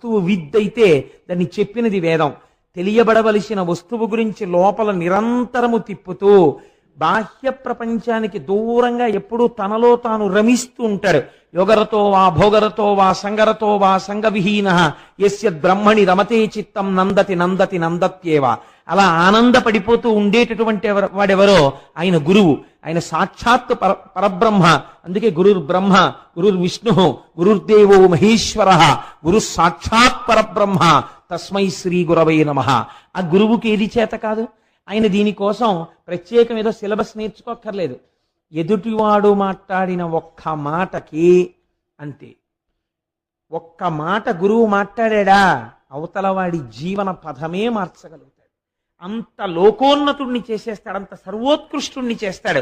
వస్తువు విద్దైతే దాన్ని చెప్పినది వేదం. తెలియబడవలసిన వస్తువు గురించి లోపల నిరంతరము తిప్పుతూ బాహ్య ప్రపంచానికి దూరంగా ఎప్పుడూ తనలో తాను రమిస్తూ ఉంటాడు. యోగరతో వా భోగరతో వా సంగరతో వా సంగవిహీన యస్య బ్రహ్మణి రమతే చిత్తం నందతి నందతి నందత్యేవ. అలా ఆనందపడిపోతూ ఉండేటటువంటి వాడెవరో ఆయన గురువు. ఆయన సాక్షాత్ పరబ్రహ్మ. అందుకే గురుర్ బ్రహ్మ, గురుర్ విష్ణు, గురుర్దేవో మహేశ్వర, గురు సాక్షాత్ పరబ్రహ్మ తస్మై శ్రీ గురవై నమః. ఆ గురువుకి ఏది చేత కాదు. ఆయన దీనికోసం ప్రత్యేకం ఏదో సిలబస్ నేర్చుకోక్కర్లేదు. ఎదుటివాడు మాట్లాడిన ఒక్క మాటకి అంతే. ఒక్క మాట గురువు మాట్లాడా అవతల వాడి జీవన పథమే మార్చగలుగుతాడు. అంత లోకోన్నతుణ్ణి చేసేస్తాడు, అంత సర్వోత్కృష్టుణ్ణి చేస్తాడు.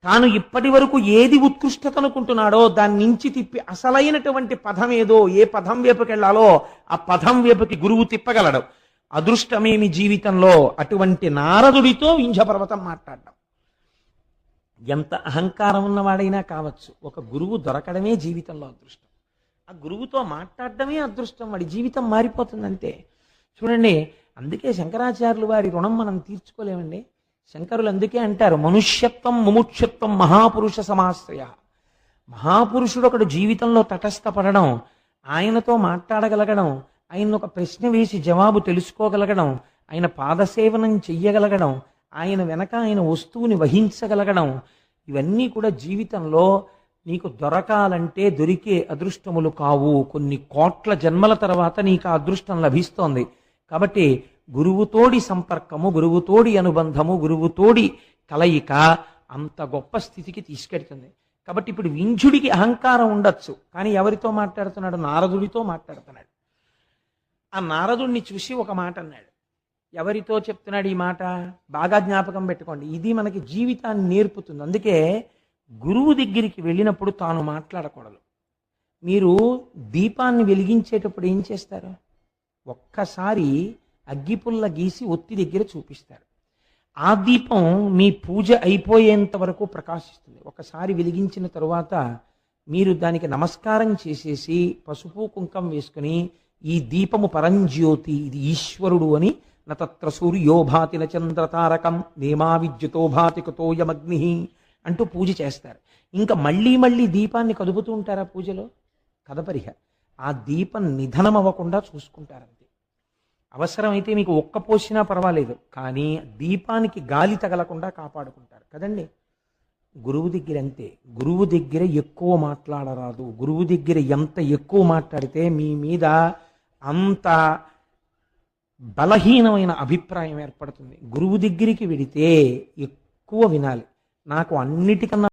తాను ఇప్పటి వరకు ఏది ఉత్కృష్టత అనుకుంటున్నాడో దాని నుంచి తిప్పి అసలైనటువంటి పదం ఏదో, ఏ పదం వైపుకెళ్లాలో ఆ పదం వైపుకి గురువు తిప్పగలడు. అదృష్టమేమి జీవితంలో అటువంటి నారదుడితో వింధ్యపర్వతం మాట్లాడడం. ఎంత అహంకారం ఉన్నవాడైనా కావచ్చు, ఒక గురువు దొరకడమే జీవితంలో అదృష్టం. ఆ గురువుతో మాట్లాడడమే అదృష్టం. వాడి జీవితం మారిపోతుంది అంతే. చూడండి, అందుకే శంకరాచార్యులు వారి రుణం మనం తీర్చుకోలేమండి. శంకరులు అందుకే అంటారు, మనుష్యత్వం ముముక్షత్వం మహాపురుష సమాశ్రయ. మహాపురుషుడు ఒకడు జీవితంలో తటస్థపడడం, ఆయనతో మాట్లాడగలగడం, ఆయన ఒక ప్రశ్న వేసి జవాబు తెలుసుకోగలగడం, ఆయన పాదసేవనం చెయ్యగలగడం, ఆయన వెనక ఆయన వస్తువుని వహించగలగడం, ఇవన్నీ కూడా జీవితంలో నీకు దొరకాలంటే దొరికే అదృష్టములు కావు. కొన్ని కోట్ల జన్మల తర్వాత నీకు ఆ అదృష్టం లభిస్తోంది. కాబట్టి గురువుతోడి సంపర్కము, గురువుతోడి అనుబంధము, గురువుతోడి కలయిక అంత గొప్ప స్థితికి తీసుకెడుతుంది. కాబట్టి ఇప్పుడు వింధ్యుడికి అహంకారం ఉండొచ్చు, కానీ ఎవరితో మాట్లాడుతున్నాడు? నారదుడితో మాట్లాడుతున్నాడు. ఆ నారదుడిని చూసి ఒక మాట అన్నాడు. ఎవరితో చెప్తున్నాడు ఈ మాట? బాగా జ్ఞాపకం పెట్టుకోండి, ఇది మనకి జీవితాన్ని నేర్పుతుంది. అందుకే గురువు దగ్గరికి వెళ్ళినప్పుడు తాను మాట్లాడకూడదు. మీరు దీపాన్ని వెలిగించేటప్పుడు ఏం చేస్తారు? ఒక్కసారి అగ్గిపుల్ల గీసి ఒత్తి దగ్గర చూపిస్తారు. ఆ దీపం మీ పూజ అయిపోయేంత వరకు ప్రకాశిస్తుంది. ఒకసారి వెలిగించిన తరువాత మీరు దానికి నమస్కారం చేసేసి పసుపు కుంకం వేసుకుని, ఈ దీపము పరంజ్యోతి, ఇది ఈశ్వరుడు అని, నతత్ర సూర్యో భాతి నచంద్రతారకం నేమా విద్యుతో భాతి కుతోయమగ్ని అంటూ పూజ చేస్తారు. ఇంకా మళ్ళీ మళ్ళీ దీపాన్ని కదుపుతూ ఉంటారా పూజలో? కదపరిహ. ఆ దీపం నిధనం అవ్వకుండా చూసుకుంటారంతే. అవసరమైతే మీకు ఒక్క పోసినా పర్వాలేదు, కానీ దీపానికి గాలి తగలకుండా కాపాడుకుంటారు కదండి. గురువు దగ్గర అంతే. గురువు దగ్గర ఎక్కువ మాట్లాడరాదు. గురువు దగ్గర ఎంత ఎక్కువ మాట్లాడితే మీ మీద అంత బలహీనమైన అభిప్రాయం ఏర్పడుతుంది. గురువు దగ్గరికి వెడితే ఎక్కువ వినాలి. నాకు అన్నిటికన్నా